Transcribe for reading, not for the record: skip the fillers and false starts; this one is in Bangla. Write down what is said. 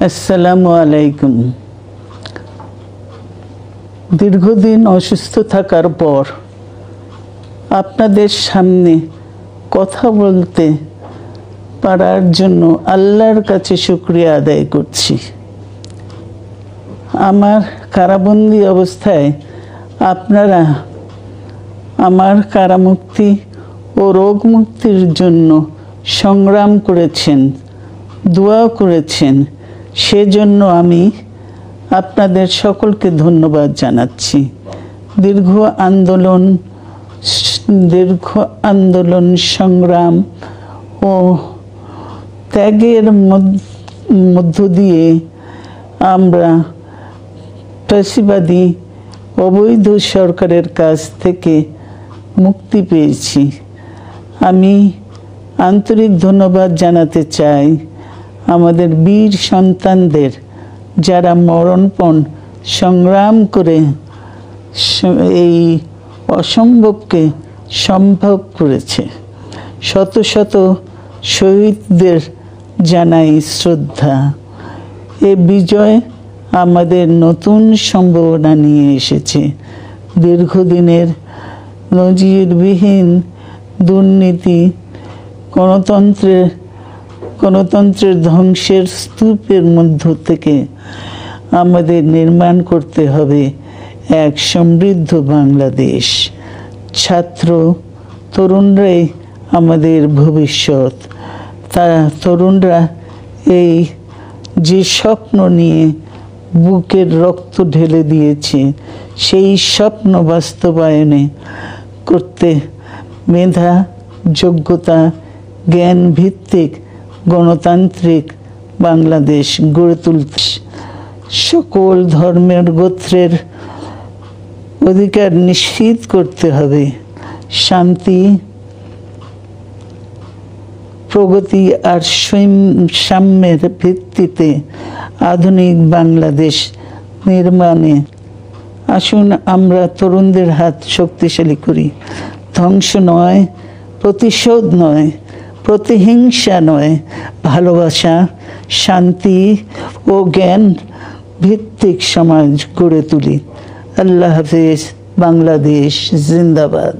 আসসালামু আলাইকুম। দীর্ঘদিন অসুস্থ থাকার পর আপনাদের সামনে কথা বলতে পারার জন্য আল্লাহর কাছে শুকরিয়া আদায় করছি। আমার কারাবন্দী অবস্থায় আপনারা আমার কারামুক্তি ও রোগ মুক্তির জন্য সংগ্রাম করেছেন, দোয়া করেছেন। সেজন্য আমি আপনাদের সকলকে ধন্যবাদ জানাচ্ছি। দীর্ঘ আন্দোলন সংগ্রাম ও ত্যাগের মধ্য দিয়ে আমরা ফ্যাসিবাদী অবৈধ সরকারের কাছ থেকে মুক্তি পেয়েছি। আমি আন্তরিক ধন্যবাদ জানাতে চাই আমাদের বীর সন্তানদের, যারা মরণপণ সংগ্রাম করে এই অসম্ভবকে সম্ভব করেছে। শত শত শহীদদের জানাই শ্রদ্ধা। এ বিজয় আমাদের নতুন সম্ভাবনা নিয়ে এসেছে। দীর্ঘদিনের নজিরবিহীন দুর্নীতি, গণতন্ত্রের ধ্বংসের স্তূপের মধ্য থেকে আমাদের নির্মাণ করতে হবে এক সমৃদ্ধ বাংলাদেশ। ছাত্র তরুণরাই আমাদের ভবিষ্যৎ। তরুণরা এই যে স্বপ্ন নিয়ে বুকের রক্ত ঢেলে দিয়েছে, সেই স্বপ্ন বাস্তবায়নে করতে মেধা, যোগ্যতা, জ্ঞান ভিত্তিক গণতান্ত্রিক বাংলাদেশ গড়ে তুলতে সকল ধর্মের গোত্রের অধিকার নিশ্চিত করতে হবে। শান্তি, প্রগতি আর সাম্যের ভিত্তিতে আধুনিক বাংলাদেশ নির্মাণে আসুন আমরা তরুণদের হাত শক্তিশালী করি। ধ্বংস নয়, প্রতিশোধ নয়, প্রতিহিংসা নয়, ভালোবাসা, শান্তি ও জ্ঞান ভিত্তিক সমাজ গড়ে তুলি। আল্লাহ হাফেজ। বাংলাদেশ জিন্দাবাদ।